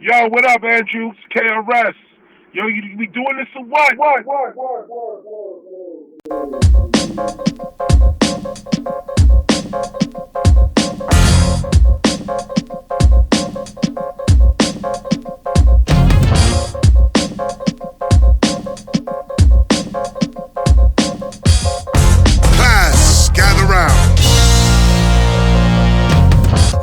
Yo, what up, Andrew? It's KRS. Yo, we doing this or what? Class, gather round.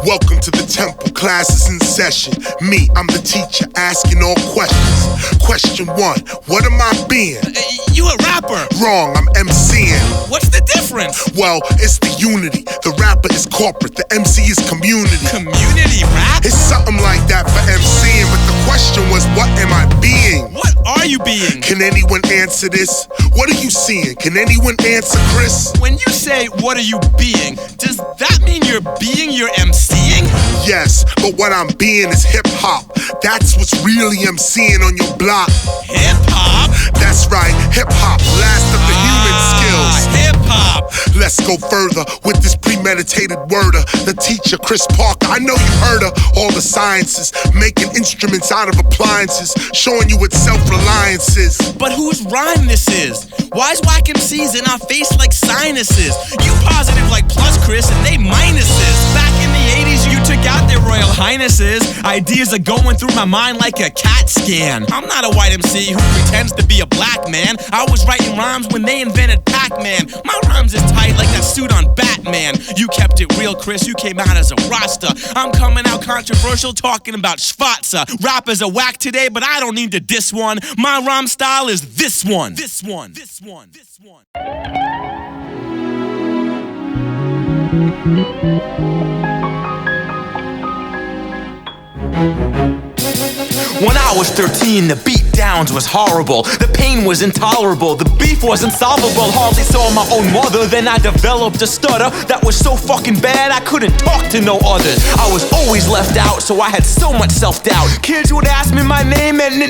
Welcome to the temple, classes in session. Me, I'm the teacher, asking all questions. Question 1, what am I being? You a rapper. Wrong, I'm MCing. What's the difference? Well, it's the unity. The rapper is corporate, the MC is community. Community rap? It's something like that for MCing, but the question was, what am I being? What are you being? Can anyone answer this? What are you seeing? Can anyone answer, Chris? When you say, what are you being, does that mean you're being your MCing? Yes, but what I'm being is hip-hop. That's what's really MCing on your block. Hip-hop? That's right, hip-hop, last of the human skills. Hip-hop. Let's go further with this premeditated worder. The teacher, Chris Parker, I know you heard her. All the sciences, making instruments out of appliances, showing you what self-reliance is. But whose rhyme this is? Why is whack MCs in our face like sinuses? You positive like plus Chris and they minuses. Back in the 80s you took out their royal highnesses. Ideas are going through my mind like a CAT scan. I'm not a white MC who pretends to be a black man. I was writing rhymes when they invented Pac-Man. My rhymes is tight like that suit on Batman. You kept it real, Chris, you came out as a roster. I'm coming out controversial talking about Schvartze. Rappers are whack today, but I don't need to diss one. My rhyme style is this one. This one. This one. This one. When I was 13, the beat downs was horrible. The pain was intolerable. The beef was insolvable. Hardly saw my own mother. Then I developed a stutter that was so fucking bad I couldn't talk to no others. I was always left out, so I had so much self-doubt. Kids would ask me my name and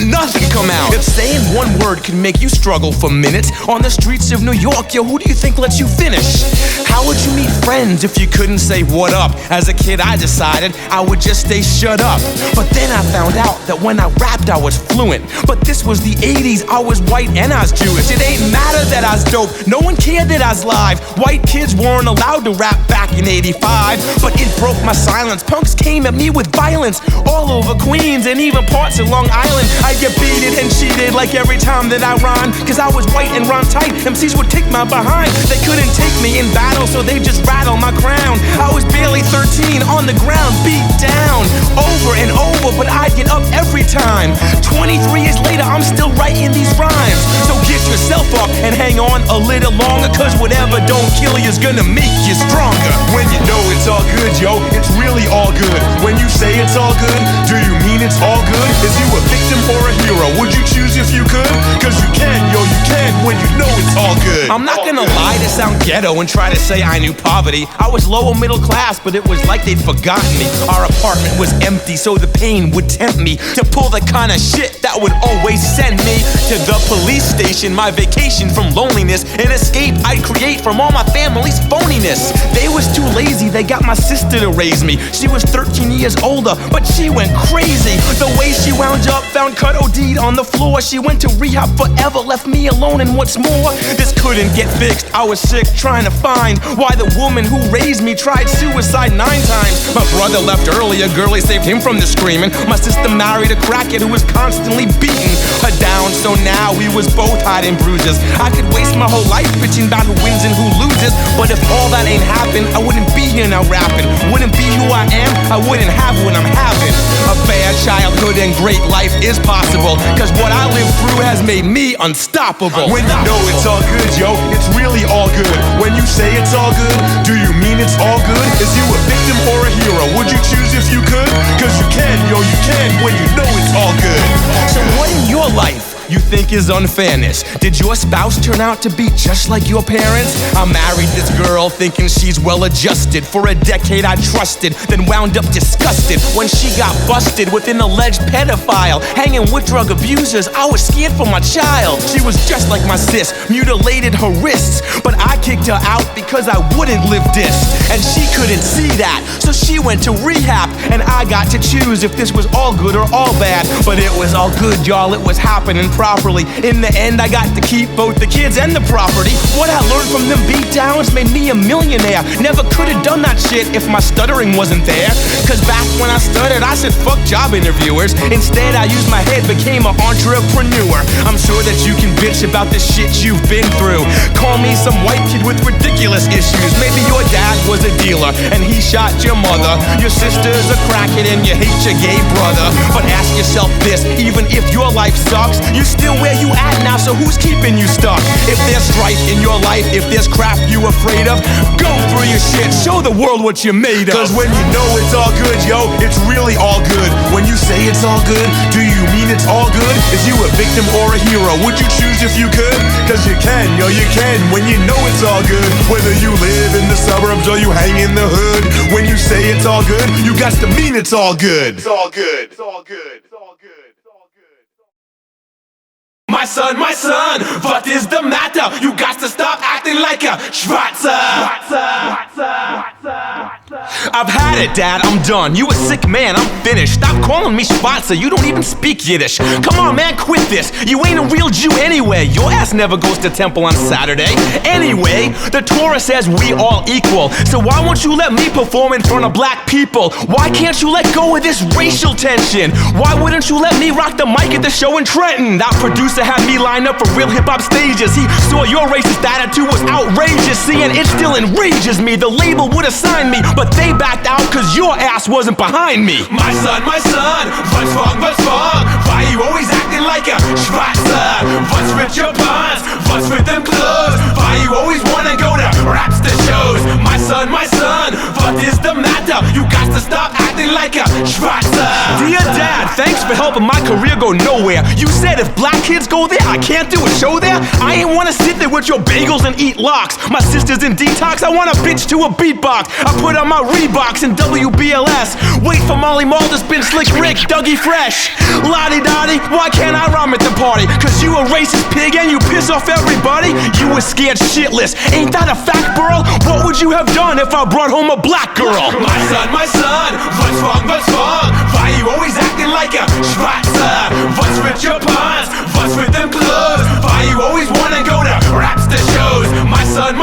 nothing come out. If saying one word can make you struggle for minutes on the streets of New York, yo, who do you think lets you finish? How would you meet friends if you couldn't say what up? As a kid, I decided I would just stay shut up. But then I found out that when I rapped, I was fluent. But this was the 80s, I was white and I was Jewish. It ain't matter that I was dope, no one cared that I was live. White kids weren't allowed to rap back in 85. But it broke my silence, punks came at me with violence. All over Queens and even parts of Long Island. I'd get beaten and cheated like every time that I rhymed. Cause I was white and rhymed tight, MCs would kick my behind. They couldn't take me in battle, so they just rattle my crown. I was barely 13, on the ground, beat down. Over and over, but I'd get up every time. 23 years later, I'm still writing these rhymes. So get yourself up and hang on a little longer, cause whatever don't kill you is gonna make you stronger. When you know it's all good, yo, it's really all good. When you say it's all good, do you mean it's all good? Is you a victim or a hero? Would you choose if you could? Cause you can, yo, you can when you know it's all good. I'm not gonna lie to sound ghetto and try to say I knew poverty. I was lower middle class, but it was like they'd forgotten me. Our apartment was empty, so the pain would tempt me to pull the kind of shit that would always send me to the police station. My vacation from loneliness, an escape I'd create from all my family's phoniness. They was too lazy, they got my sister to raise me. She was 13 years older, but she went crazy. The way she wound up, found cut OD'd on the floor. She went to rehab forever, left me alone, and what's more, this couldn't get fixed. I was sick trying to find why the woman who raised me tried suicide 9 times. My brother left early, a girlie saved him from the screaming. My sister married a crackhead who was constantly beating her down, so now we was both hiding bruises. I could waste my whole life bitching about who wins and who loses, but if all that ain't happened, I wouldn't be here now rapping. Wouldn't be who I am, I wouldn't have what I'm having. A bad childhood and great life is possible, cause what I lived through has made me unstoppable. When you know it's all good, yo, it's really all good. When you say it's all good, do you mean it's all good? Is you a victim or a hero? Would you choose if you could? Cause you can, yo, you can when you know it's all good. So what in your life you think is unfairness. Did your spouse turn out to be just like your parents? I married this girl thinking she's well adjusted. For a decade I trusted, then wound up disgusted when she got busted with an alleged pedophile. Hanging with drug abusers, I was scared for my child. She was just like my sis, mutilated her wrists. But I kicked her out because I wouldn't live this. And she couldn't see that, so she went to rehab. And I got to choose if this was all good or all bad. But it was all good, y'all, it was happening properly. In the end, I got to keep both the kids and the property. What I learned from them beatdowns made me a millionaire. Never could've done that shit if my stuttering wasn't there. Cause back when I stuttered, I said fuck job interviewers. Instead, I used my head, became an entrepreneur. I'm sure that you can bitch about the shit you've been through. Call me some white kid with ridiculous issues. Maybe your dad was a dealer and he shot your mother. Your sister's a crackhead and you hate your gay brother. But ask yourself this, even if your life sucks, you still where you at now, so who's keeping you stuck? If there's strife in your life, if there's crap you afraid of, go through your shit, show the world what you're made of. Cause when you know it's all good, yo, it's really all good. When you say it's all good, do you mean it's all good? Is you a victim or a hero? Would you choose if you could? Cause you can, yo, you can, when you know it's all good. Whether you live in the suburbs or you hang in the hood, when you say it's all good, you got to mean it's all good. It's all good. It's all good. It's all good. It's all good. My son, what is the matter? You got to stop acting like a Schvartze. I've had it, Dad, I'm done. You a sick man, I'm finished. Stop calling me Schvartze, you don't even speak Yiddish. Come on, man, quit this. You ain't a real Jew anyway. Your ass never goes to temple on Saturday. Anyway, the Torah says we all equal. So why won't you let me perform in front of black people? Why can't you let go of this racial tension? Why wouldn't you let me rock the mic at the show in Trenton? That producer had me line up for real hip-hop stages. He saw your racist attitude was outrageous. See, and it still enrages me. The label would have signed me, but they backed out cause your ass wasn't behind me. My son, what's wrong? Why you always acting like a Schvartze? What's with your pants? What's with them clothes? Why you always wanna go to rapster shows? My son, what is the matter? You got to stop acting like a Schvartze. Dear Dad, thanks for helping my career go nowhere. You said if black kids go there, I can't do a show there? I ain't wanna sit there with your bagels and eat locks. My sister's in detox, I want a bitch to a beatbox. I put on my Reeboks and WBLS. Wait for Molly Mall to spin Slick Rick, Dougie Fresh. Lottie-dottie, why can't I rhyme at the party? Cause you a racist pig and you piss off everybody? You were scared shitless, ain't that a fact, Burl? What would you have done if I brought home a black girl? My son, what's wrong? Why you always acting like a Schvartze? What's with your pants? What's with them clothes? Why you always wanna go to rapster shows? My son,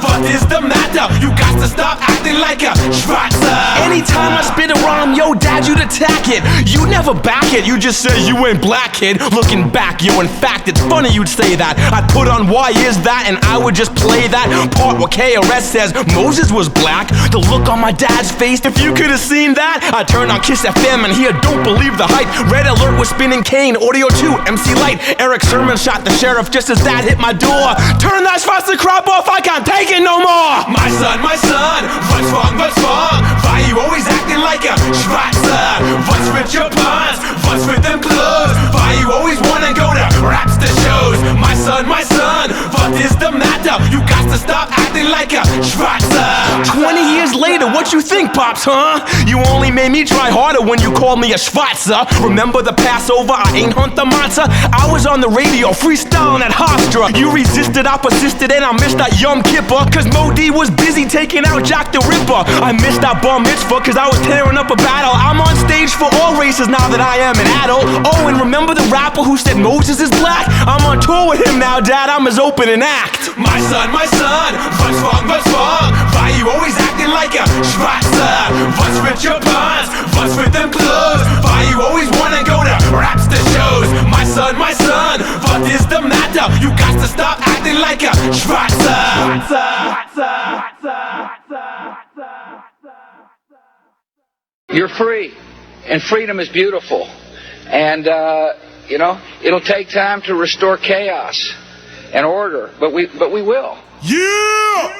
what is the matter? You got to stop acting like a Schvartze. Anytime I spit a rhyme, yo, Dad, you'd attack it. You never back it, you just say you ain't black, kid. Looking back, yo, in fact, it's funny you'd say that. I'd put on Why Is That and I would just play that part where KRS says Moses was black. The look on my dad's face, if you could have seen that. I turned on Kiss FM and hear Don't Believe the Hype. Red Alert was spinning Kane, Audio 2, MC Light. Eric Sermon shot the sheriff just as that hit my door. Turn that Schvartze crap off, I can't take it no more. My son, what's wrong? Why you always acting like a Schvartze? What's with your pants? What's with them clothes? Why you always wanna go to rapster shows? My son, what is the matter? You got to stop acting like a Schvartze. 20 years later, what you think, Pops, huh? You only made me try harder when you called me a Schvartze. Remember the Passover, I ain't hunt the matzah. I was on the radio, freestyling at Hofstra. You resisted, I persisted, and I missed that Yom Kippur cause Mo D was busy taking out Jack the Ripper. I missed that bar mitzvah cause I was tearing up a battle. I'm on stage for all races now that I am an adult. Oh, and remember the rapper who said Moses is black? I'm on tour with him now, Dad, I'm his opening act. My son, what's wrong? Why you always acting like a Schvartze? What's with your pants? What's with them clothes? Why you always wanna go to rapster shows? My son, what is the matter? You got to stop acting like a Schvartze. You're free, and freedom is beautiful. And, it'll take time to restore chaos and order, but we will. Yeah!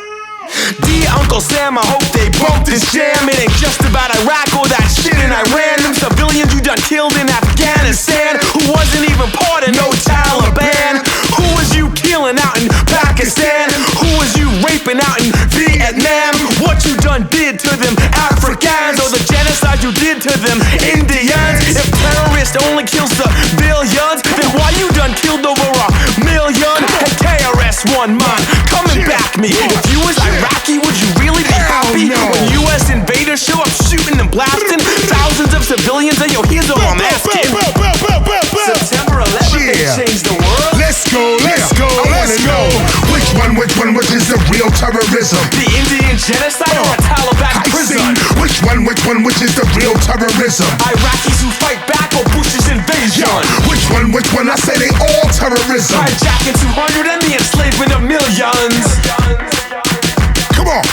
Dear Uncle Sam, I hope they bump this jam. It ain't just about Iraq or that shit in Iran. Them civilians you done killed in Afghanistan who wasn't even part of no terrorist only kills the billions, then why you done killed over a million? Hey, KRS-One, man, come and back me. If you was Iraqi, would you really be happy when US invaders show up shooting and blasting thousands of civilians? And yo, here's all I'm asking. September 11th, they changed the world. Let's go. Which is the real terrorism? The Indian genocide or a Taliban prison? Which is the real terrorism? Iraqis who fight back or Bush's invasion? Which one? I say they all terrorism. Hijacking 200 and the enslavement of millions. Come on.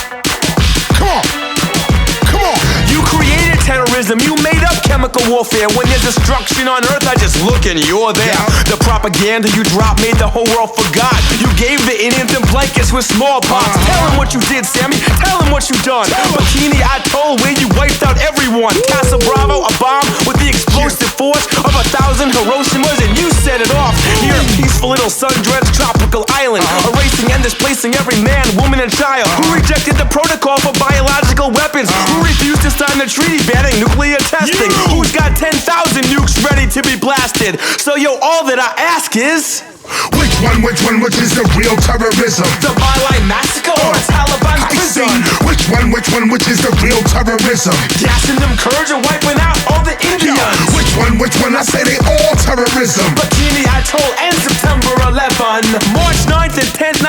You created terrorism, you made up chemical warfare. When there's destruction on earth, I just look and you're there. The propaganda you dropped made the whole world forgot. You gave the Indians them blankets with smallpox. Tell them what you did, Sammy, tell them what you done. Bikini Atoll, where you wiped out everyone. Casa Bravo, a bomb with the explosive force of 1,000 Hiroshimas, and you set it off. Here a peaceful little sun-drenched tropical island, erasing and displacing every man, woman, and child. Who rejected the protocol for biological weapons? Who refused to sign the treaty banning nuclear testing? Who's got 10,000 nukes ready to be blasted? So yo, all that I ask is, which is the real terrorism? The Barline massacre or a Taliban prison? Which is the real terrorism? Gassing them Kurds or wiping out all the Indians? Which one? I say they all terrorism. Bikini Atoll and September 11. March 9th and 10th,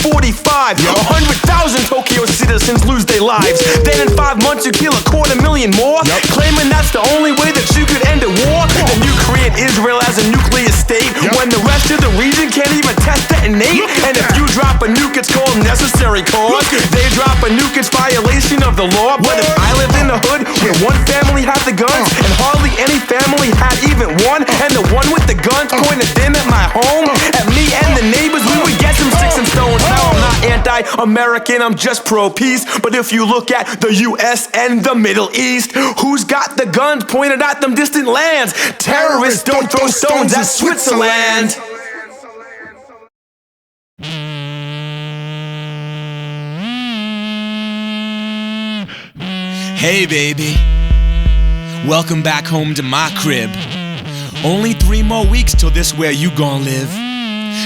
1945. 100,000 Tokyo citizens lose their lives. Then in 5 months you kill 250,000 more. Claiming that's the only way that you could end a war. Then you create Israel as a nuclear state when the rest of the region can't even test detonate. And if you drop a nuke, it's called necessary cause. They drop a nuke, it's violation of the law. But if I lived in the hood where one family had the guns and hardly any family had even one, and the one with the guns pointed them at my home, at me and the neighbors, we would get some sticks and stones. Now I'm not anti-American, I'm just pro-peace. But if you look at the US and the Middle East, who's got the guns pointed at them distant lands? Terrorists don't throw stones at Switzerland. Hey baby, welcome back home to my crib. Only 3 more weeks till this where you gon' live.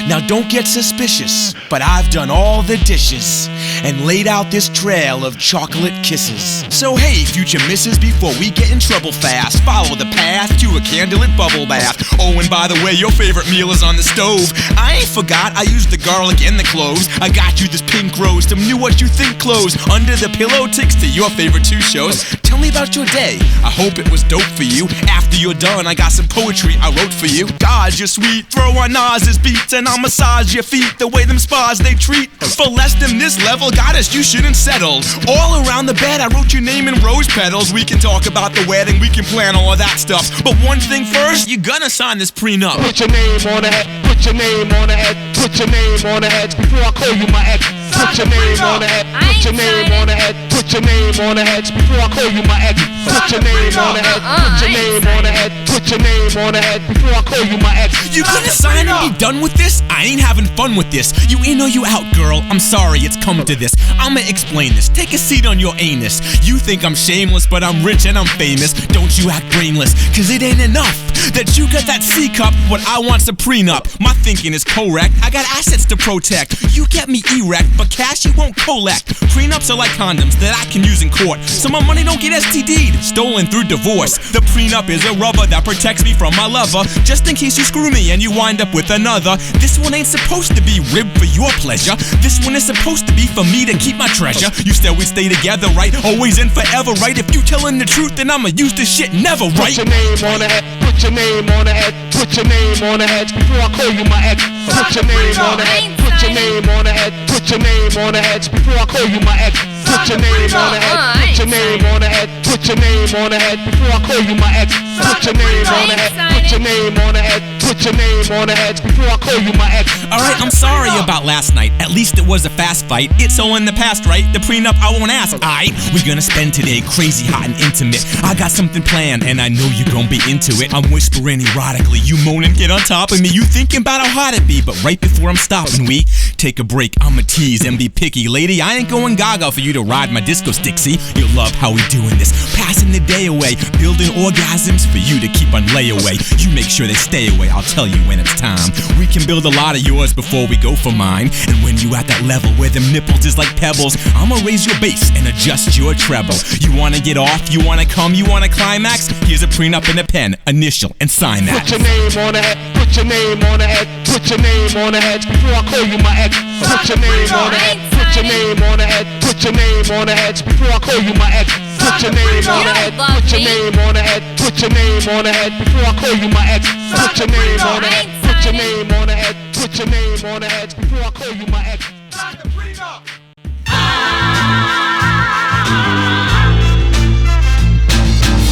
Now don't get suspicious, but I've done all the dishes and laid out this trail of chocolate kisses. So hey, future misses, before we get in trouble fast, follow the path to a candlelit bubble bath. Oh, and by the way, your favorite meal is on the stove. I ain't forgot, I used the garlic and the cloves. I got you this pink rose, some new what you think clothes. Under the pillow, ticks to your favorite 2 shows. Tell me about your day, I hope it was dope for you. After you're done, I got some poetry I wrote for you. God, you're sweet, throw on Nas's beats and I'll massage your feet the way them spas they treat. For less than this level, goddess, you shouldn't settle. All around the bed, I wrote your name in rose petals. We can talk about the wedding, we can plan all of that stuff. But one thing first, you're gonna sign this prenup. Put your name on the head, put your name on the head, put your name on the head before I call you my ex. Put your name on the head, put your name on the head, put your name on the head before I call you my ex. Put your name on the head, put your name on the head, put your name on the head before I call you my ex. You gonna sign and be done with this? I ain't having fun with this. You in or you out, girl? I'm sorry it's come to this. I'ma explain this. Take a seat on your anus. You think I'm shameless, but I'm rich and I'm famous. Don't you act brainless, cause it ain't enough that you got that C cup. What I want's a prenup. My thinking is correct. I got assets to protect. You get me erect, but cash you won't collect. Prenups are like condoms that I can use in court, so my money don't get STD'd, stolen through divorce. The prenup is a rubber that protects me from my lover, just in case you screw me and you wind up with another. This one ain't supposed to be ribbed for your pleasure. This one is supposed to be for me to keep my treasure. You said we'd stay together, right? Always and forever, right? If you telling the truth, then I'ma use this shit never, right? Put your name on the head, put your name on the head, put your name on the head before I call you my ex. Put your name on the head, put your name on the head, put your name on the head before I call you my ex. Put your name on the head, put your name on the head, put your name on the head before I call you my ex. Put your name on the head, put your name on the head, Put your name on the head before I call you my ex. Alright, I'm sorry about last night. At least it was a fast fight. It's all in the past, right? The prenup I won't ask. Aight, we're gonna spend today crazy, hot, and intimate. I got something planned, and I know you gon' be into it. I'm whispering erotically, you moan and get on top of me. You thinking about how hot it be, but right before I'm stopping, we take a break. I'ma tease and be picky. Lady, I ain't going gaga for you to ride my disco stick, see? You'll love how we doing this. Passing the day away, building orgasms for you to keep on layaway. You make sure they stay away, I'll tell you when it's time. We can build a lot of yours before we go for mine. And when you at that level where them nipples is like pebbles, I'ma raise your bass and adjust your treble. You wanna get off, you wanna come, you wanna climax? Here's a prenup and a pen, initial and sign that. Put your name on the head, put your name on the head, put your name on the head before I call you my ex. Put your name on the head, put your name on the head, put your name on the head before I call you my ex. Put your name on the head, put your name on the head, put your name on the head before I call you my ex. Put your name on the head, put your name on the head, put your name on the head before I call you my ex.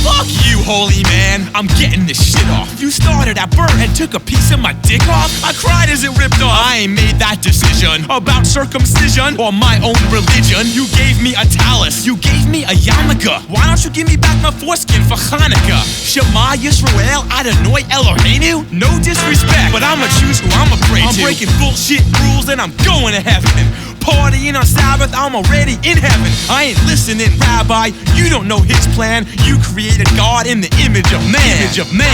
Fuck you, holy man. I'm getting this shit off. You started at birth and took a piece of my dick off. I cried as it ripped off. I ain't made that decision about circumcision or my own religion. You gave me a talus. You gave me a yarmulke. Why don't you give me back my foreskin for Hanukkah? Shema Yisrael Adonai Eloheinu. No disrespect, but I'ma choose who I'ma pray to. I'm breaking bullshit rules and I'm going to heaven. Partying on Sabbath, I'm already in heaven. I ain't listening, Rabbi. You don't know his plan. You created God in the image of man. Image of man.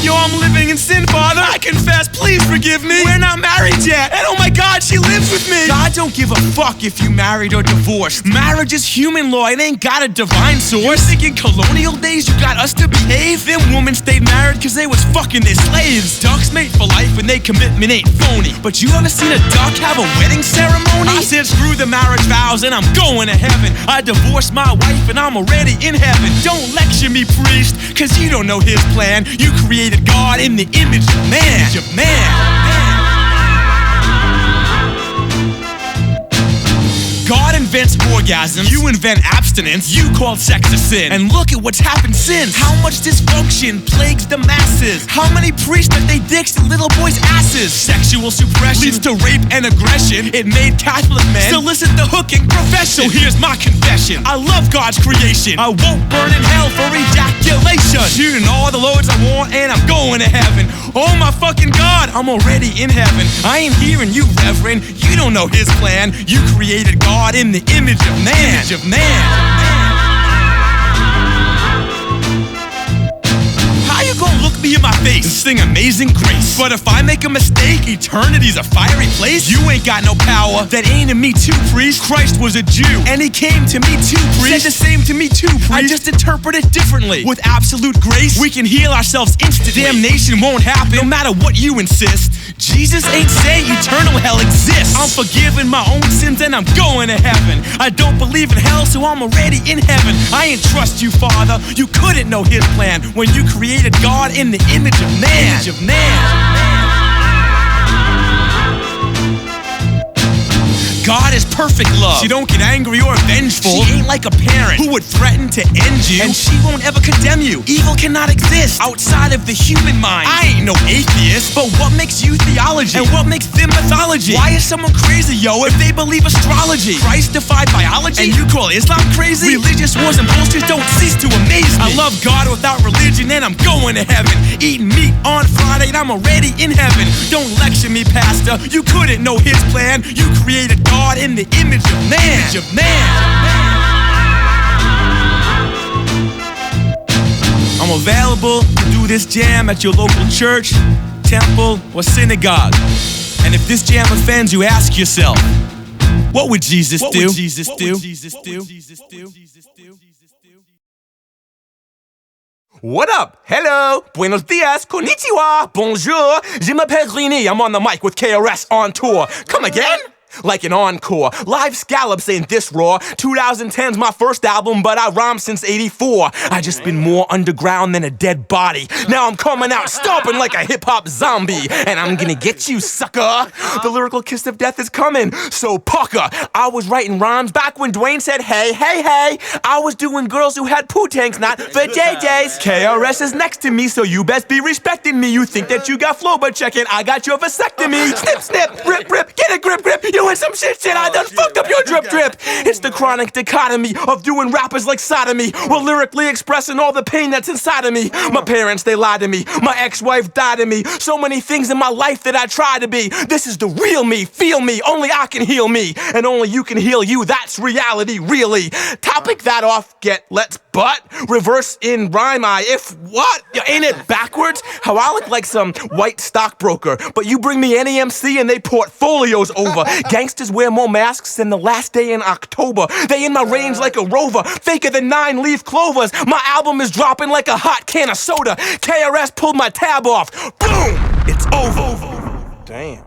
Yo, I'm living in sin, Father. I confess, please forgive me. We're not married yet, and oh my God, she lives with me. God don't give a fuck if you married or divorced. Marriage is human law, it ain't got a divine source. You thinking colonial days you got us to behave? Them women stayed married cause they was fucking their slaves. Ducks mate for life and they commitment ain't phony. But you ever seen a duck have a wedding ceremony? I said screw the marriage vows and I'm going to heaven. I divorced my wife and I'm already in heaven. Don't lecture me, priest, cause you don't know his plan. You created God in the image of man. God invents orgasms, you invent abstinence, you called sex a sin. And look at what's happened since. How much dysfunction plagues the masses. How many priests let they dicks in little boys' asses. Sexual suppression leads to rape and aggression. It made Catholic men solicit the hooking profession. So here's my confession, I love God's creation. I won't burn in hell for ejaculation. Shooting all the loads I want and I'm going to heaven. Oh my fucking God, I'm already in heaven. I ain't hearing you, Reverend. You don't know his plan. You created God in the image of man. Image of man. How you gonna look me in my face and sing Amazing Grace? But if I make a mistake, eternity's a fiery place. You ain't got no power, that ain't in me too, priest. Christ was a Jew, and he came to me too, priest. Said the same to me too, priest. I just interpret it differently. With absolute grace, we can heal ourselves instantly. Damnation won't happen, no matter what you insist. Jesus ain't say eternal hell exists. I'm forgiving my own sins and I'm going to heaven. I don't believe in hell, so I'm already in heaven. I ain't trust you, Father. You couldn't know his plan when you created God in the image of man. Image of man. God is perfect love. She don't get angry or vengeful. She ain't like a parent who would threaten to end you. And she won't ever condemn you. Evil cannot exist outside of the human mind. I ain't no atheist, but what makes you theology? And what makes them mythology? Why is someone crazy, yo, if they believe astrology? Christ defied biology? And you call Islam crazy? Religious wars and bullshit don't cease to amaze me. I love God without religion and I'm going to heaven. Eating meat on Friday and I'm already in heaven. Don't lecture me, pastor. You couldn't know his plan. You created God in the image of man. Image of man. I'm available to do this jam at your local church, temple, or synagogue. And if this jam offends you, ask yourself, what would Jesus do? What would Jesus do? What up? Hello, buenos dias, konnichiwa, bonjour. Je m'appelle Greenie. I'm on the mic with KRS on tour. Come again? like an encore. Live Scallops ain't this raw. 2010's my first album, but I rhyme since 84. I just been more underground than a dead body. Now I'm coming out stomping like a hip-hop zombie, and I'm gonna get you, sucker. The lyrical kiss of death is coming, so pucker. I was writing rhymes back when Dwayne said, hey, hey, hey. I was doing girls who had poo tanks, not for JJs. KRS is next to me, so you best be respecting me. You think that you got flow, but check it, I got your vasectomy. Snip, snip, rip, rip, get a grip, grip. You in some shit, I done fucked up your drip, drip. It's the chronic dichotomy of doing rappers like sodomy, while lyrically expressing all the pain that's inside of me. My parents, they lied to me. My ex-wife died of me. So many things in my life that I try to be. This is the real me, feel me. Only I can heal me, and only you can heal you. That's reality, really. Topic that off, get let's butt. Reverse in rhyme, if what? Ain't it backwards? How I look like some white stockbroker, but you bring me any MC and they portfolios over. Gangsters wear more masks than the last day in October. They in my range like a rover, faker than 9-leaf clovers. My album is dropping like a hot can of soda. KRS pulled my tab off. Boom! It's over. Damn.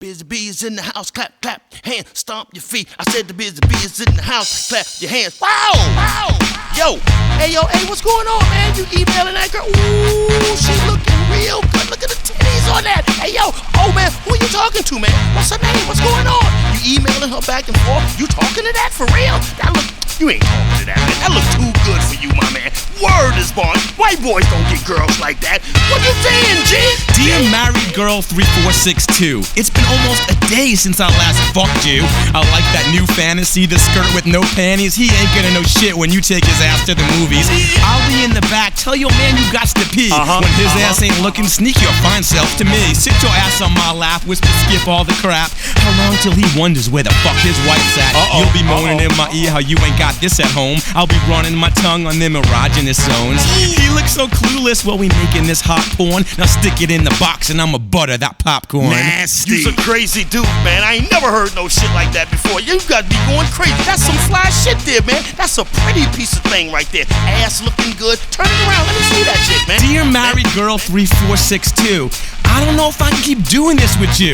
Busy bee is in the house, clap, clap, hands, stomp your feet. I said the busy bee is in the house, clap your hands. Wow! Wow! Yo, hey, what's going on, man? You emailing that girl? Ooh, she looking real good. Look at the titties on that. Hey, yo, oh, man, who you talking to, man? What's her name? What's going on? You emailing her back and forth? You talking to that for real? That look, you ain't talking to that, man. That look too good for you, my man. Word is born. White boys don't get girls like that. What you saying, G? Dear married girl 3462, it's been almost a day since I last fucked you. I like that new fantasy, the skirt with no panties. He ain't gonna know shit when you take his ass to the movies. I'll be in the back, tell your man you got to pee. When his ass ain't looking, sneak your fine self to me. Sit your ass on my lap, whisper skip all the crap. How long till he wonders where the fuck his wife's at? You'll be moaning in my ear how you ain't got this at home. I'll be running my tongue on them erogenous zones. He looks so clueless while we making this hot porn. Now stick it in the box and I'ma butter that popcorn. Nasty. You's a crazy dude, man. I ain't never heard no shit like that before. You got to be going crazy. That's some fly shit there, man. That's a pretty piece of thing right there. Ass looking good. Turn it around. Let me see that shit, man. Dear married girl 3462, I don't know if I can keep doing this with you.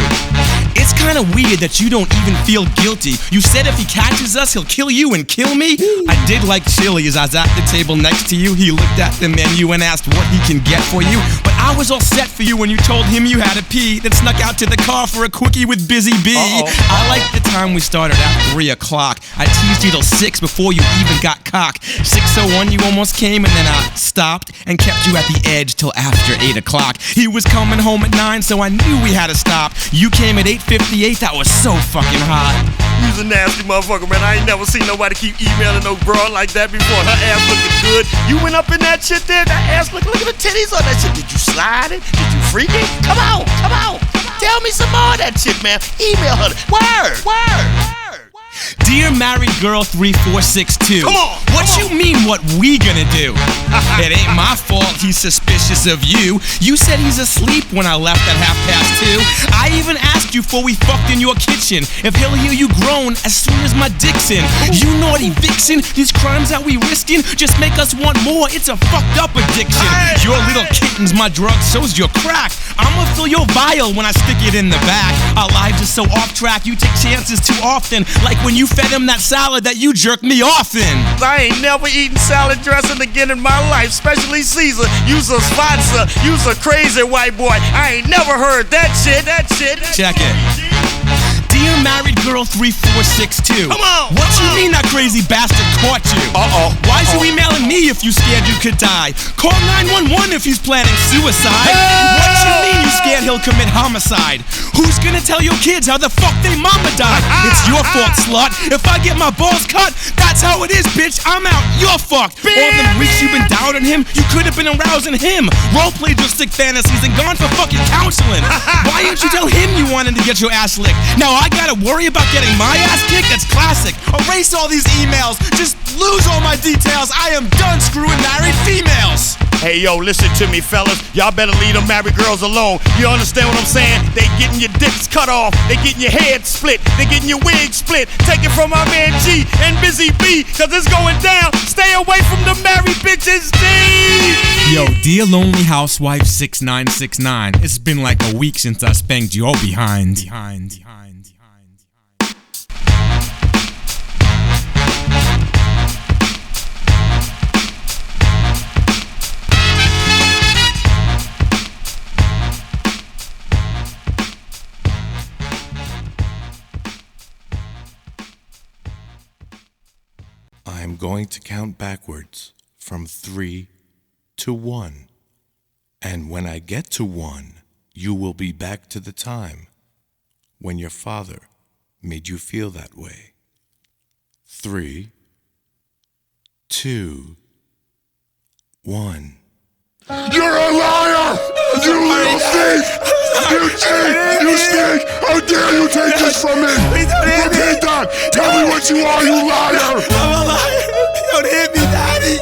It's kind of weird that you don't even feel guilty. You said if he catches us, he'll kill you and kill me. I did like chili as I was at the table next to you. He looked at the menu and asked what he can get for you. But I was all set for you when you told him you had to pee, then snuck out to the car for a quickie with Busy Bee. I liked the time we started at 3 o'clock. I teased you till 6 before you even got cock. 6:01 you almost came and then I stopped and kept you at the edge till after 8 o'clock. He was coming home at 9, so I knew we had to stop. You came at 8:58, that was so fucking hot. You's a nasty motherfucker, man. I ain't never seen nobody keep emailing no broad like that before. Her ass looking good. You went up in that shit there, that ass look at the titties on that shit. Did you slide it? Did you freak it? Come on. Tell me some more of that shit, man. Email her. Word. Dear married girl 3462, Come on. What you mean what we gonna do? It ain't my fault he's suspicious of you. You said he's asleep when I left at 2:30. I even asked you before we fucked in your kitchen if he'll hear you groan as soon as my dick's in. You naughty vixen, these crimes that we risking just make us want more. It's a fucked up addiction. Your little kitten's my drug, so's your crack. I'ma fill your vial when I stick it in the back. Our lives are so off track, you take chances too often. Like when you fed him that salad that you jerked me off in. I ain't never eaten salad dressing again in my life, especially Caesar. You's a Schvartze. You's a crazy white boy. I ain't never heard that shit. Check it. Dear married girl 3462, Come on. What you mean that crazy bastard caught you? Why's you emailing me if you scared you could die? Call 911 if he's planning suicide. What you mean you scared he'll commit homicide? Who's gonna tell your kids how the fuck they mama died? It's your fault, slut. If I get my balls cut, that's how it is, bitch. I'm out. You're fucked. All them weeks you've been down on him, you could have been arousing him. Roleplayed your sick fantasies and gone for fucking counseling. Why didn't you tell him you wanted to get your ass licked? Now I gotta worry about getting my ass kicked? That's classic. Erase all these emails. Just lose all my details. I am done screwing married females. Hey, yo, listen to me, fellas. Y'all better leave them married girls alone. You understand what I'm saying? They getting your dicks cut off. They getting your head split. They getting your wig split. Take it from my man G and Busy B, cause it's going down. Stay away from the married bitches, G. Yo, dear lonely housewife 6969, it's been like a week since I spanked your behind. I'm going to count backwards from 3 to 1. And when I get to 1, you will be back to the time when your father made you feel that way. 3, 2, 1. You're a liar! You little thief! You cheat! You stink! How dare you take this from me? Repeat that! Tell me what you are, you liar! I'm a liar! Don't hit me, Daddy!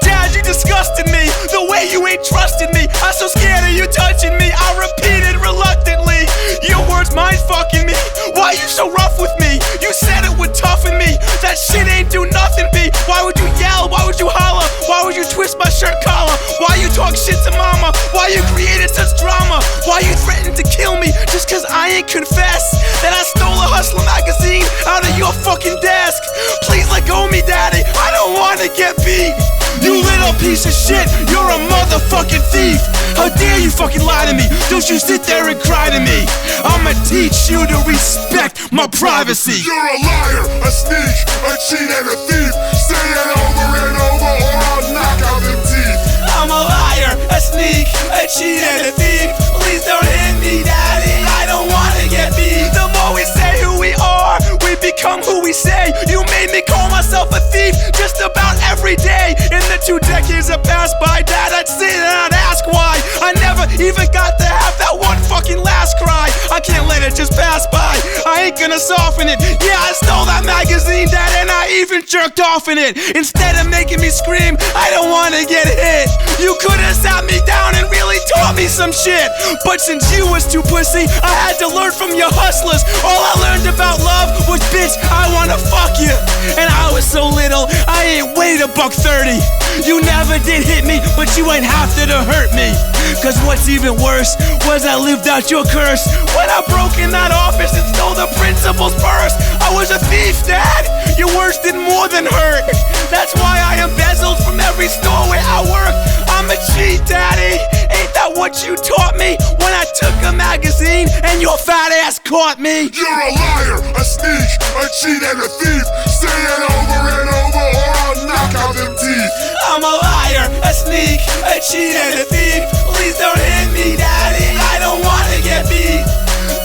Dad, you disgusted me! The way you ain't trusted me! I'm so scared of you touching me! I repeated reluctantly! Your words mind fucking me! Why you so rough with me? You said it would toughen me! That shit ain't do nothing, B! Why would you yell? Why would you holler? Why would you twist my shirt collar? Why you talk shit to mama? Why you created such drama? Why you threatened to kill me just cause I ain't confess that I stole a Hustler magazine out of your fucking desk? Please let go of me, Daddy! I don't wanna get beat! You little piece of shit, you're a motherfucking thief! How dare you fucking lie to me? Don't you sit there and cry to me! I'ma teach you to respect my privacy! You're a liar, a sneak, a cheat, and a thief! Say it over and over or I'll knock out them teeth! I'm a liar, a sneak, a cheat, and a thief! Please don't hit me, Daddy! I don't wanna get beat! The more we say who we are, we become who we say! You made me call myself a thief just about every day! In the 2 decades that passed by, Dad, I'd sit and I'd ask why I never even got to have that one fucking last cry. I can't let it just pass by. I ain't gonna soften it. Yeah, I stole that magazine, Dad, and I even jerked off in it. Instead of making me scream, I don't wanna get hit. You could've sat me down and really taught me some shit. But since you was too pussy, I had to learn from your hustlers. All I learned about love was, bitch, I wanna fuck you. And I was so little, I ain't weighed $130. You never did hit me, but you ain't have to hurt me. Cause what's even worse was I lived out your curse when I broke in that office and stole the principal's purse. I was a thief, Dad. Your words did more than hurt. That's why I embezzled from every store where I worked. I'm a cheat, Daddy. Ain't that what you taught me when I took a magazine and your fat ass caught me? You're a liar, a sneak, a cheat, and a thief! Say it over and over or I'll knock out them teeth! I'm a liar, a sneak, a cheat, and a thief! Please don't hit me, Daddy! I don't wanna get beat!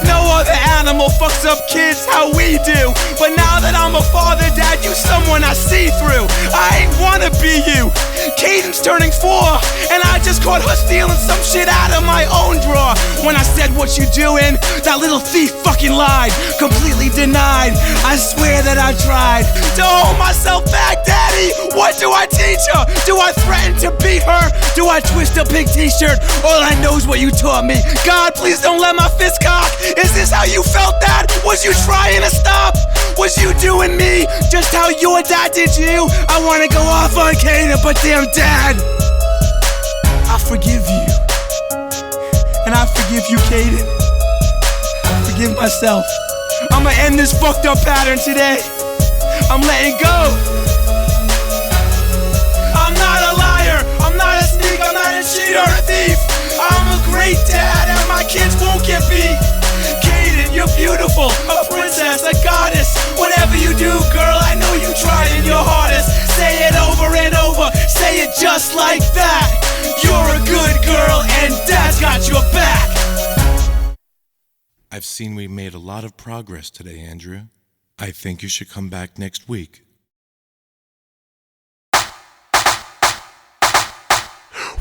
No other animal fucks up kids how we do. But now that I'm a father, Dad, you someone I see through. I ain't wanna be you. Caden's turning 4, and I just caught her stealing some shit out of my own drawer. When I said what you doing, that little thief fucking lied. Completely denied. I swear that I tried to hold myself back, Daddy. What do I teach her? Do I threaten to beat her? Do I twist a pink t-shirt? All I know is what you taught me. God, please don't let my fist cock. Is this how you felt, Dad? Was you trying to stop? Was you doing me just how your dad did you? I wanna go off on Kaden, but damn, Dad, I forgive you. And I forgive you, Kaden. I forgive myself. I'ma end this fucked up pattern today. I'm letting go. I'm not a liar. I'm not a sneak. I'm not a cheat or a thief. I'm a great dad and my kids won't get beat. Kaden, you're beautiful, a princess, a goddess. Whatever you do, girl, I know you tried your hardest. Say it over and over, say it just like that. You're a good girl and Dad's got your back. I've seen we made a lot of progress today, Andrew. I think you should come back next week.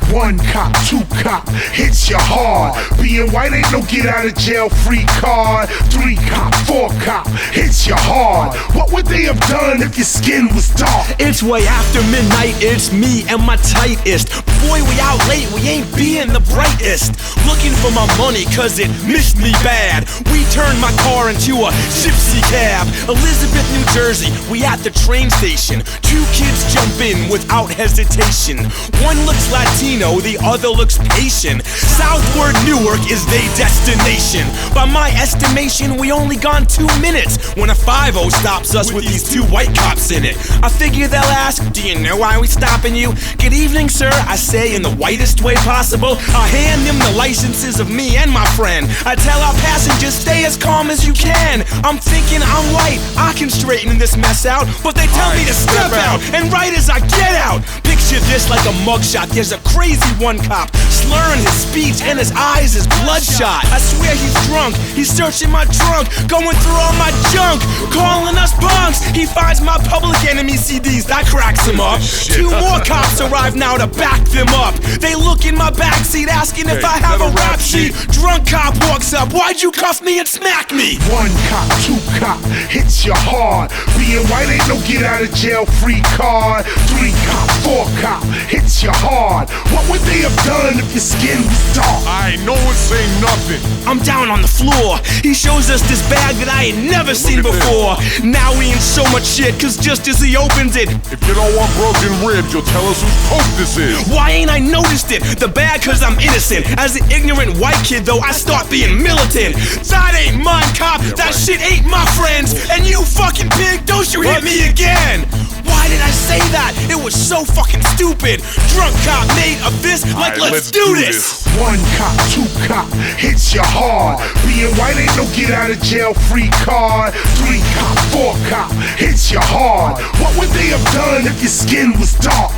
One cop, 2 cop, hits you hard. Being white ain't no get out of jail free card. 3 cop, 4 cop, hits you hard. What would they have done if your skin was dark? It's way after midnight, it's me and my tightest. Boy, we out late, we ain't being the brightest. Looking for my money cause it missed me bad. We turned my car into a gypsy cab. Elizabeth, New Jersey, we at the train station. 2 kids jump in without hesitation. One looks Latino, Reno, the other looks patient. Southward Newark is their destination. By my estimation, we only gone 2 minutes when a 5-0 stops us with these 2 white cops in it. I figure they'll ask, do you know why we stopping you? Good evening, sir, I say in the whitest way possible. I hand them the licenses of me and my friend. I tell our passengers, stay as calm as you can. I'm thinking I'm white, I can straighten this mess out, but they tell me to step out, and right as I get out, picture this like a mugshot. There's a crazy one cop slurring his speech and his eyes is bloodshot. I swear he's drunk, he's searching my trunk, going through all my junk, calling us bunks. He finds my Public Enemy CDs, that cracks him up. 2 more cops arrive now to back them up. They look in my backseat asking if I have a rap sheet. Drunk cop walks up, why'd you cuff me and smack me? 1 cop, 2 cop, hits you hard. Being white ain't no get out of jail free card. 3 cop, 4 cop, hits you hard. What would they have done if your skin was dark? No one say nothing. I'm down on the floor. He shows us this bag that I ain't never seen before. Now we in so much shit, cause just as he opens it, if you don't want broken ribs, you'll tell us whose coke this is. Why ain't I noticed it? The bag cause I'm innocent. As an ignorant white kid though, I start being militant. That ain't mine, cop, that shit ain't my friends. And you fucking pig, don't you hit me again. Why did I say that? It was so fucking stupid. Drunk cop made of this, like let's do this. 1 cop, 2 cop, hits you hard. Being white ain't no get out of jail free card. 3 cop, 4 cop, hits you hard. What would they have done if your skin was dark?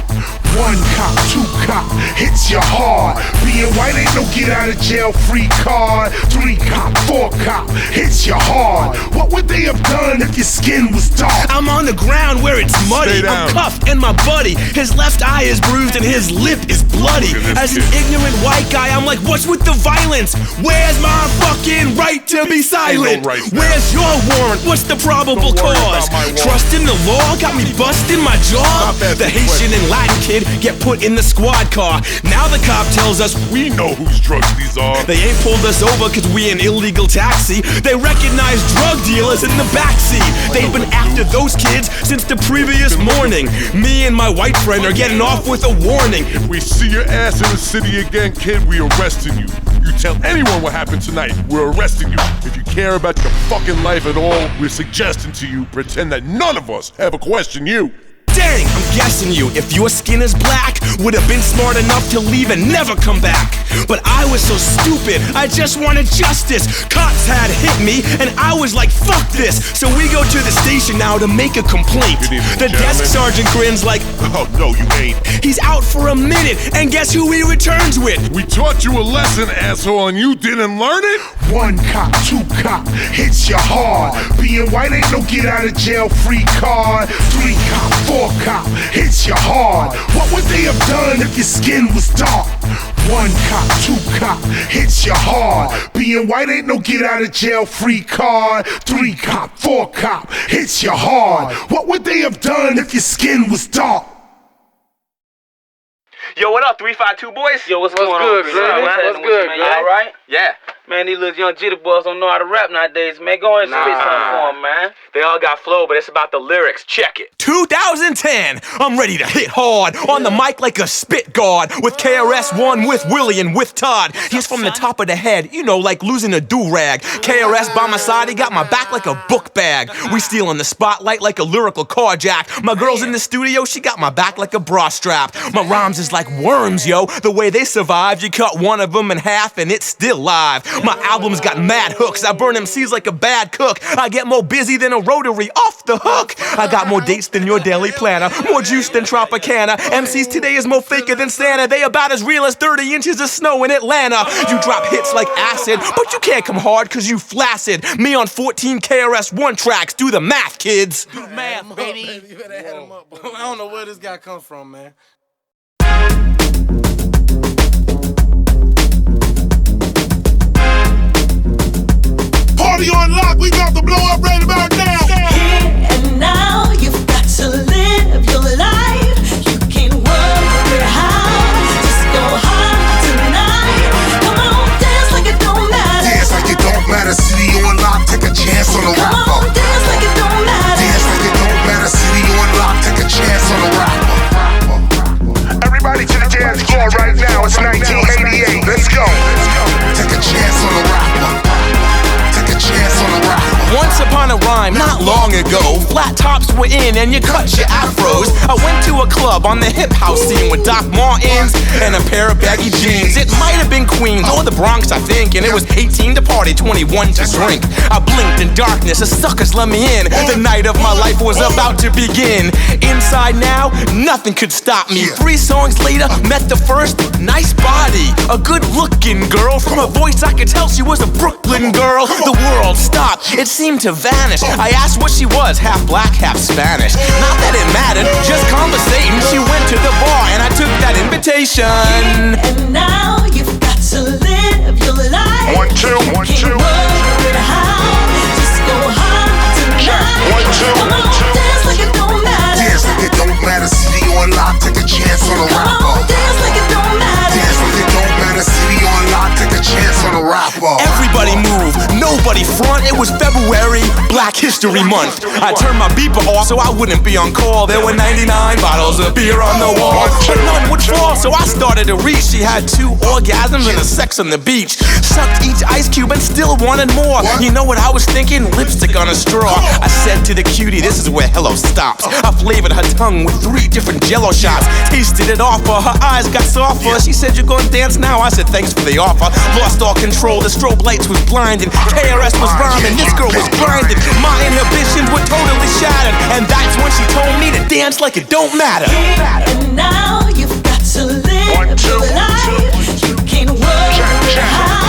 1 cop, 2 cop, hits you hard. Being white ain't no get out of jail free card. 3 cop, 4 cop, hits you hard. What would they have done if your skin was dark? I'm on the ground where it's muddy. I'm cuffed and my buddy, his left eye is bruised and his lip is bloody. As an ignorant white guy, I'm like, what's with the violence? Where's my fucking right to be silent? Where's your warrant? What's the probable cause? Trust in the law got me busting my jaw. The Haitian and Latin kid get put in the squad car. Now the cop tells us we know whose drugs these are. They ain't pulled us over cause we an illegal taxi. They recognize drug dealers in the backseat. They've been after those kids since the previous morning. Me and my white friend are getting off with a warning. If we see your ass in the city again, kid, we arresting you. You tell anyone what happened tonight, we're arresting you. If you care about your fucking life at all, we're suggesting to you, pretend that none of us ever question you. Dang, I'm guessing you, if your skin is black, would have been smart enough to leave and never come back. But I was so stupid, I just wanted justice. Cops had hit me, and I was like, fuck this. So we go to the station now to make a complaint. The desk sergeant grins like, oh no, you ain't. He's out for a minute, and guess who he returns with? We taught you a lesson, asshole, and you didn't learn it? 1 cop, 2 cop, hits you hard. Being white ain't no get out of jail free card. 3 cop, 4 cop, hits you hard. What would they have done if your skin was dark? 1 cop, 2 cop, hits you hard. Being white ain't no get out of jail free card. 3 cop, 4 cop, hits you hard. What would they have done if your skin was dark? Yo, what up, 352 boys? Yo, what's going good, on, man? What's good, man? You all right? Yeah. Man, these little young jitty boys don't know how to rap nowadays, man. Go ahead and spit something for them, man. They all got flow, but it's about the lyrics. Check it. 2010, I'm ready to hit hard. On the mic like a spit guard. With KRS-One, with Willie, and with Todd. He's from the top of the head, you know, like losing a do-rag. KRS by my side, he got my back like a book bag. We stealing the spotlight like a lyrical carjack. My girl's in the studio, she got my back like a bra strap. My rhymes is like worms, yo. The way they survive, you cut one of them in half and it's still live. My album's got mad hooks. I burn MCs like a bad cook. I get more busy than a rotary off the hook. I got more dates than your daily planner, more juice than Tropicana. MCs today is more faker than Santa. They about as real as 30 inches of snow in Atlanta. You drop hits like acid, but you can't come hard cause you flaccid. Me on 14 KRS-One tracks. Do the math, kids. Do the math, baby. You better add him up. I don't know where this guy comes from, man. Party on lock, we about to blow up right about now. Here and now, you've got to live your life. You can't worry how. Just go hard tonight. Come on, dance like it don't matter. Dance like it don't matter. City on lock, take a chance on the rapper. Come on, dance like it don't matter. Dance like it don't matter. City on lock, take a chance on the rapper. Everybody to the dance floor right now. flat tops were in and you cut your afros. I went to a club on the hip house scene with Doc Martens and a pair of baggy jeans. It might have been Queens or the Bronx, I think, and it was 18 to party, 21 to drink. I blinked in darkness, the suckers let me in. The night of my life was about to begin. Inside now, nothing could stop me. 3 songs later, met the first nice body, a good-looking girl. From her voice, I could tell she was a Brooklyn girl. The world stopped, it seemed to vanish. I asked what she was, half black, half Spanish. Not that it mattered, just conversating. She went to the bar and I took that invitation. And now you've got to live your life. 1, 2, 1, 2. Can't worry how, just go hard tonight. 1, 2. Come on, dance like it don't matter. Dance like it don't matter. City on lock, take a chance on a Come rapper. on, dance like it don't matter. Dance like it don't matter. City on lock, take a chance on a rapper. Everybody move, nobody front. It was February, Black History Month. I turned my beeper off so I wouldn't be on call. There were 99 bottles of beer on the wall, but none would fall, so I started to reach. She had 2 orgasms and a sex on the beach. Sucked each ice cube and still wanted more. You know what I was thinking? Lipstick on a straw. I said to the cutie, this is where hello stops. I flavored her tongue with 3 different Jello shots. Tasted it off her, her eyes got softer. She said, you're gonna dance now? I said, thanks for the offer. Lost all control, the strobe lights was blinding. KRS was rhyming, this girl was grinding. My inhibitions were totally shattered, and that's when she told me to dance like it don't matter. And now you've got to live your life. You can't worry how,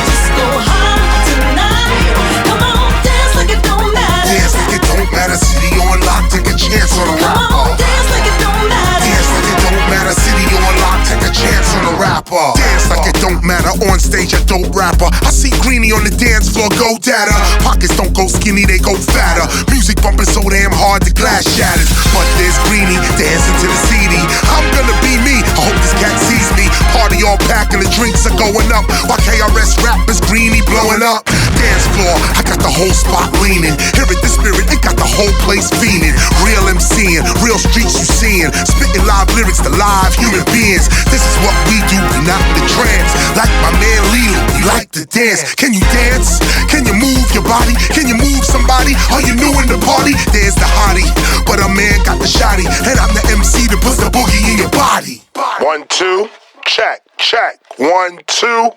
just go hard tonight. Come on, dance like it don't matter. Dance like it don't matter. City on lock, take a chance on a rapper. Come on, dance like it don't matter. Dance like it don't matter. City on lock, take a chance on a rapper. Dance like it don't matter. On stage, a dope rapper. I see Greenie on the dance floor, go data. Pockets don't go skinny, they go fatter. Music bumping so damn hard, the glass shatters. But there's Greenie dancing to the CD. I'm gonna be me. I hope this cat sees me. Party all packed and the drinks are going up. While KRS rappers, Greenie blowing up. Dance floor, I got the whole spot leaning. Hear it, the spirit, it got the whole place fiending. Real MCing, real streets you seeing. Spitting live lyrics to live human beings. This is what we do, we not in the trance. Like my man Lilo, we like to dance. Can you dance? Can you move your body? Can you move somebody? Are you new in the party? There's the hottie, but a man got the shotty. And I'm the MC that puts the boogie in your body. 1, 2, check, check. 1, 2.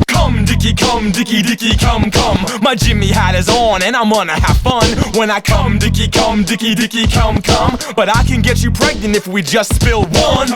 Come, Dicky, come, Dicky, Dicky, come, come. My Jimmy hat is on and I'm gonna have fun. When I come, Dicky, come, Dicky, Dicky, come, come. But I can get you pregnant if we just spill one.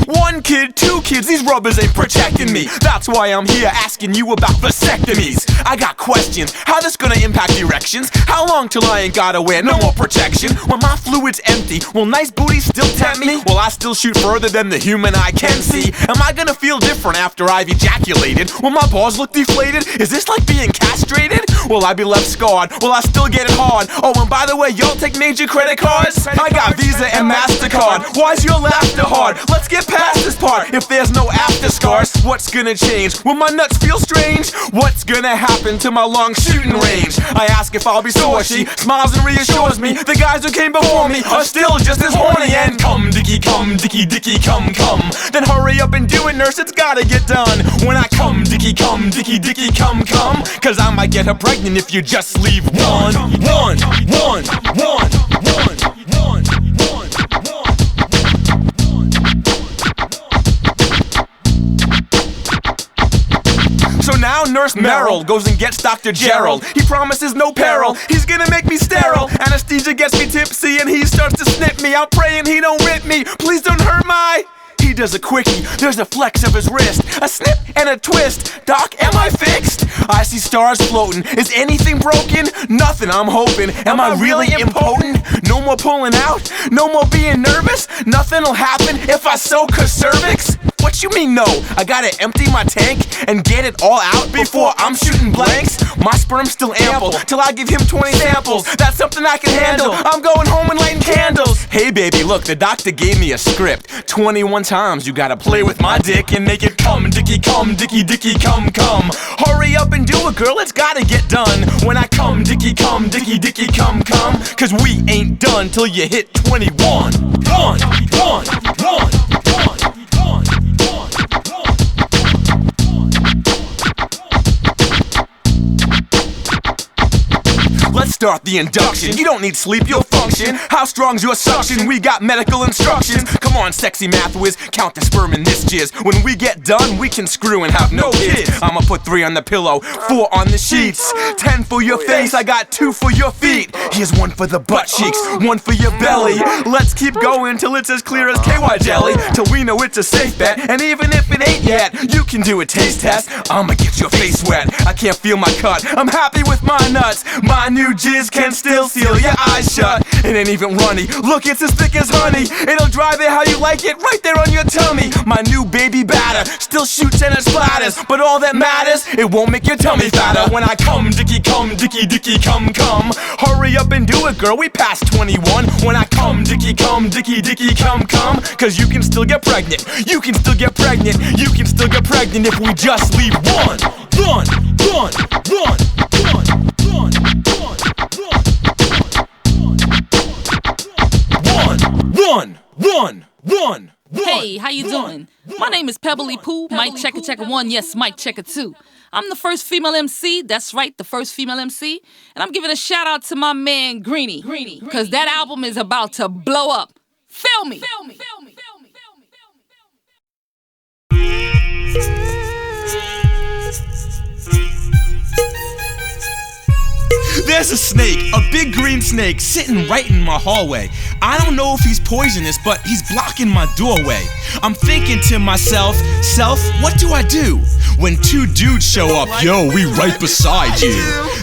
1 kid, 2 kids, these rubbers ain't protecting me. That's why I'm here asking you about vasectomies. I got questions, how this gonna impact erections? How long till I ain't gotta wear no more protection? When my fluid's empty, will nice booty still tempt me? Will I still shoot further than the human eye can see? Am I gonna feel different after I've ejaculated? Will my balls look deflated? Is this like being castrated? Will I be left scarred? Will I still get it hard? Oh, and by the way, y'all take major credit cards? I got Visa and MasterCard. Why's your laughter hard? Let's get past this part. If there's no after scars, what's gonna change? Will my nuts feel strange? What's gonna happen to my long shooting range? I ask if I'll be sore. She smiles and reassures me the guys who came before me are still just as horny. And come, Dicky, come, Dicky, Dicky, come, come. Then hurry up and do it, nurse, it's gotta get done. When I come, Dicky, come, Dicky, Dicky, come, come. Cause I might get her pregnant if you just leave one. So now Nurse Merrill goes and gets Dr. Gerald. He promises no peril, he's gonna make me sterile. Anesthesia gets me tipsy and he starts to snip me. I'm praying he don't rip me, please don't hurt my... He does a quickie, there's a flex of his wrist, a snip and a twist. Doc, am I fixed? I see stars floating, is anything broken? Nothing, I'm hoping. Am I really impotent? No more pulling out, no more being nervous. Nothing'll happen if I soak her cervix. What you mean no? I gotta empty my tank and get it all out before I'm shooting blanks? My sperm's still ample till I give him 20 samples. That's something I can handle. I'm going home and lighting candles. Hey baby, look, the doctor gave me a script. 21 times you gotta play with my dick and make it come, Dicky, come, Dicky, Dicky, come, come. Hurry up and do it, girl, it's gotta get done. When I come, Dicky, come, Dicky, Dicky, come, come. Cause we ain't done till you hit 21. start the induction. You don't need sleep, you'll function. How strong's your suction? We got medical instructions. Come on, sexy math whiz, count the sperm in this jizz. When we get done, we can screw and have no kids. I'ma put 3 on the pillow, 4 on the sheets, 10 for your face, I got 2 for your feet. Here's 1 for the butt cheeks, 1 for your belly. Let's keep going till it's as clear as KY jelly, till we know it's a safe bet. And even if it ain't yet, you can do a taste test. I'ma get your face wet, I can't feel my cut. I'm happy with my nuts. My new jizz can still seal your eyes shut. It ain't even runny, look, it's as thick as honey. It'll drive it how you like it, right there on your tummy. My new baby batter still shoots and it splatters, but all that matters, it won't make your tummy fatter. When I come, Dicky Cum, Dicky come. Hurry up and do it, girl, we past 21. When I come, Dicky Cum, Dicky come. Cause you can still get pregnant, you can still get pregnant, you can still get pregnant if we just leave one. Hey, how you doing? My name is Pebbly Pooh, Mike Checker 1, yes, Mike Checker 2. I'm the first female MC, that's right, the first female MC. And I'm giving a shout out to my man Greenie, cause that album is about to blow up. Feel me. There's a snake, a big green snake, sitting right in my hallway. I don't know if he's poisonous, but he's blocking my doorway. I'm thinking to myself, what do I do when 2 dudes show up? Yo, we right beside you.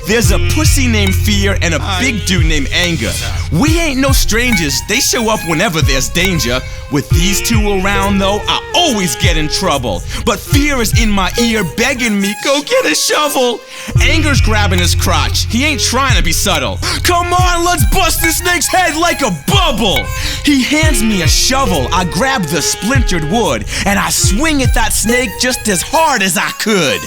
There's a pussy named Fear and a big dude named Anger. We ain't no strangers, they show up whenever there's danger. With these 2 around though, I always get in trouble. But Fear is in my ear begging me, go get a shovel. Anger's grabbing his crotch, he ain't trying to be subtle. Come on, let's bust this snake's head like a bubble. He hands me a shovel, I grab the splintered wood, and I swing at that snake just as hard as I could.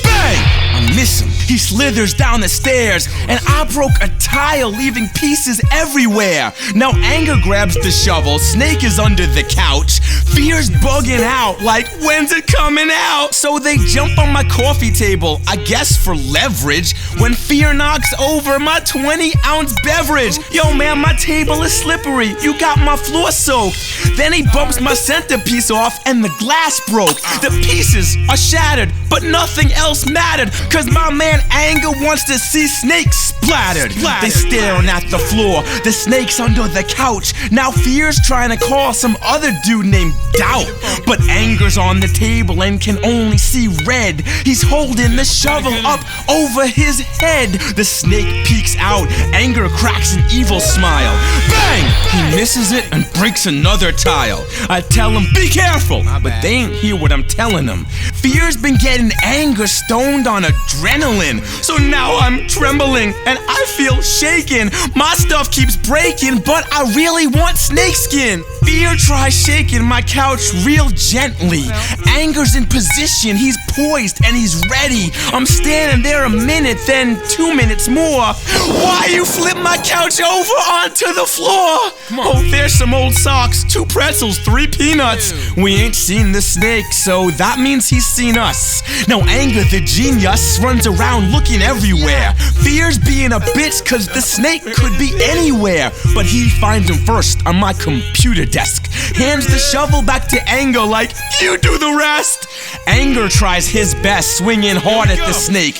Bang! I miss him. He slithers down the stairs, and I broke a tile, leaving pieces everywhere. Now Anger grabs the shovel, Snake is under the couch. Fear's bugging out, like, when's it coming out? So they jump on my coffee table, I guess for leverage, when Fear knocks over my 20-ounce beverage. Yo man, my table is slippery, you got my floor soaked. Then he bumps my centerpiece off, and the glass broke. The pieces are shattered, but nothing else mattered, cause my man Anger wants to see snakes splattered. They staring at the floor, the snake's under the couch. Now Fear's trying to call some other dude named Doubt, but Anger's on the table and can only see red. He's holding the shovel up over his head. The snake peeks out, Anger cracks an evil smile. Bang! He misses it and breaks another tile. I tell him, be careful, but they ain't hear what I'm telling them. Fear's been getting Anger stoned on adrenaline, so now I'm trembling and I feel shaken. My stuff keeps breaking, but I really want snakeskin. Fear tries shaking my couch real gently. Anger's in position, he's poised and he's ready. I'm standing there a minute, then 2 minutes more. Why you flip my couch over onto the floor? Oh, there's some old socks, 2 pretzels, 3 peanuts. We ain't seen the snake, so that means he's seen us. Now Anger the genius runs around looking everywhere. Fear's being a bitch cause the snake could be anywhere. But he finds him first on my computer desk. Hands the shovel back to Anger like, you do the rest. Anger tries his best, swinging hard at the snake,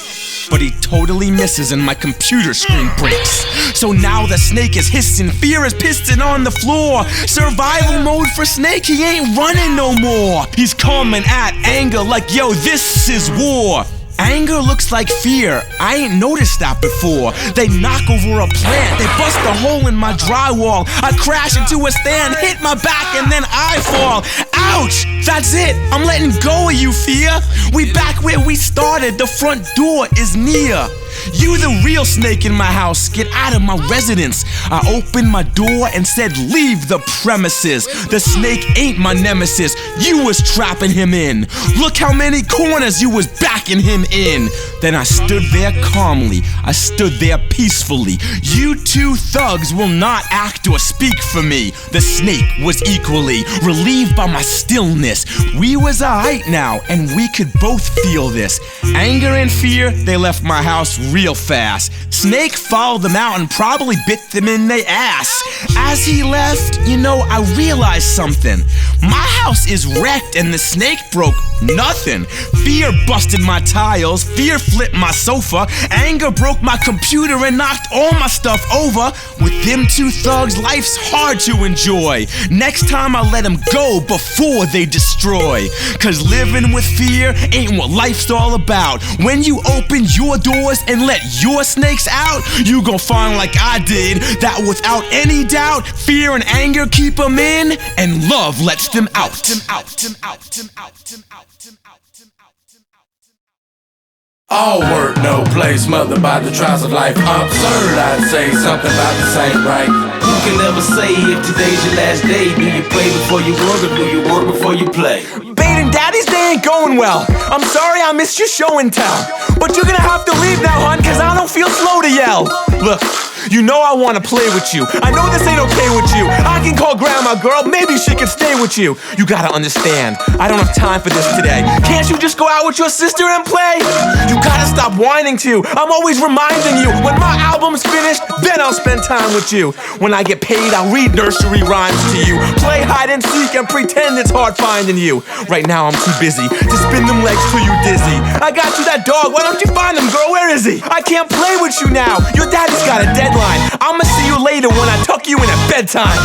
but he totally misses and my computer screen breaks. So now the snake is hissing, Fear is pissing on the floor. Survival mode for Snake, he ain't running no more. He's coming at Anger like, yo, this is war. Anger looks like Fear, I ain't noticed that before. They knock over a plant, they bust a hole in my drywall. I crash into a stand, hit my back, and then I fall. Ouch! That's it, I'm letting go of you, Fear. We back where we started, the front door is near. You the real snake in my house, get out of my residence. I opened my door and said, leave the premises. The snake ain't my nemesis, you was trapping him in. Look how many corners you was backing him in. Then I stood there calmly, I stood there peacefully. You 2 thugs will not act or speak for me. The snake was equally relieved by my stillness. We was alright now, and we could both feel this. Anger and Fear, they left my house real fast. Snake followed them out and probably bit them in the ass. As he left, you know, I realized something. My house is wrecked and the snake broke nothing. Fear busted my tiles, fear flipped my sofa, anger broke my computer and knocked all my stuff over. With them two thugs, life's hard to enjoy. Next time I let them go before they destroy. Cause living with fear ain't what life's all about. When you open your doors and let your snakes out, you gon' find like I did, that without any doubt, fear and anger keep them in, and love lets them out. All work, no play, smothered by the trials of life. Absurd, I'd say, something about this ain't right. Who can ever say if today's your last day? Do you play before you work or do you work before you play? Baden, Daddy's day ain't going well. I'm sorry I missed your show and tell, but you're gonna have to leave now, hon, cause I don't feel slow to yell. Look, you know I wanna play with you. I know this ain't okay with you. I can call grandma, girl, maybe she can stay with you. You gotta understand, I don't have time for this today. Can't you just go out with your sister and play? You gotta stop whining too. I'm always reminding you, when my album's finished, then I'll spend time with you. When I get paid, I'll read nursery rhymes to you, play hide and seek and pretend it's hard finding you. Right now I'm too busy to spin them legs till you dizzy. I got you that dog, why don't you find him, girl, where is he? I can't play with you now, your daddy's got a deadline. I'ma see you later when I tuck you in at bedtime.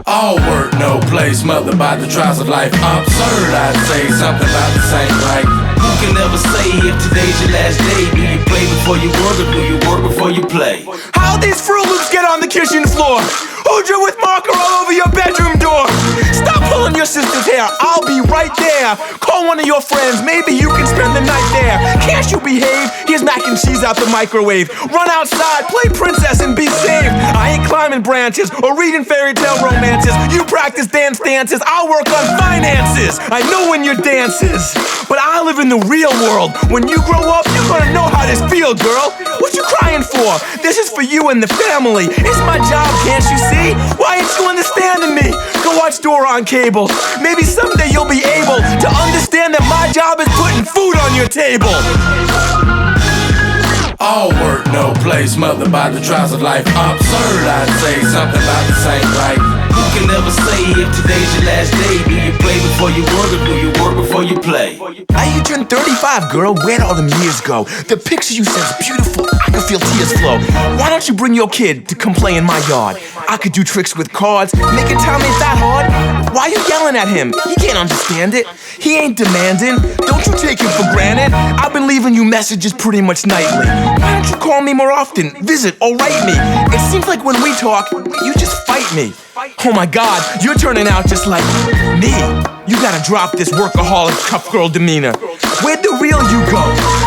All work, no play, smothered by the trials of life. Absurd, I'd say, something about this ain't right. Who can ever say if today's your last day? Do you play before you work or do you work before you play? How'd these Fruit Loops get on the kitchen floor? Who drew with marker all over your bedroom door? Stop pulling your sister's hair, I'll be right there. Call one of your friends, maybe you can spend the night there. Can't you behave? Here's mac and cheese out the microwave. Run outside, play princess and be saved. I ain't climbing branches or reading fairy tale romances. You practice dance dances, I'll work on finances. I know when your dance is, but I live in the real world. When you grow up, you're gonna know how this feels, girl. What you crying for? This is for you and the family. It's my job, can't you see? Why ain't you understanding me? Go watch Dora on cable. Maybe someday you'll be able to understand that my job is putting food on your table. All work, no play, smothered by the trials of life. Absurd, I'd say, something about this ain't right. Who can ever say if today's your last day? Do you play before you work or do you work before you play? You turned 35, girl, where'd all them years go? The picture you sent's beautiful, I can feel tears flow. Why don't you bring your kid to come play in my yard? I could do tricks with cards, making time ain't that hard. Why you yelling at him? He can't understand it. He ain't demanding, don't you take him for granted. I've been leaving you messages pretty much nightly. Why don't you call me more often, visit or write me? It seems like when we talk, you just fight me. Oh my God, you're turning out just like me. You gotta drop this workaholic tough girl demeanor. Where'd the real you go?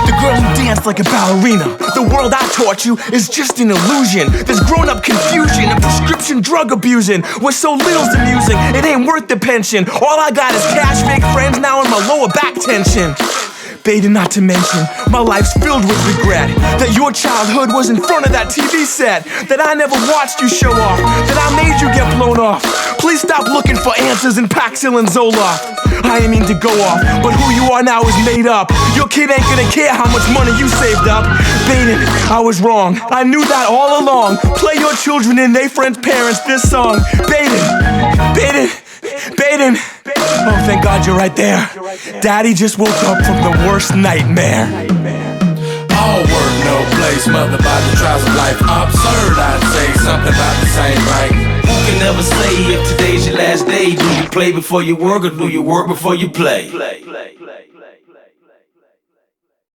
The girl who danced like a ballerina. The world I taught you is just an illusion. There's grown-up confusion and prescription drug abusing. Where so little's amusing, it ain't worth the pension. All I got is cash, fake friends now and my lower back tension. Baden, not to mention, my life's filled with regret. That your childhood was in front of that TV set. That I never watched you show off. That I made you get blown off. Please stop looking for answers in Paxil and Zoloft. I ain't mean to go off, but who you are now is made up. Your kid ain't gonna care how much money you saved up. Baden, I was wrong. I knew that all along. Play your children and their friends' parents this song. Baden, Baden, Baden. Oh, thank God you're right there. Daddy just woke up from the worst nightmare. All work, no play, smothered by the trials of life. Absurd, I'd say, something about this ain't right. Who can never say if today's your last day? Do you play before you work or do you work before you play?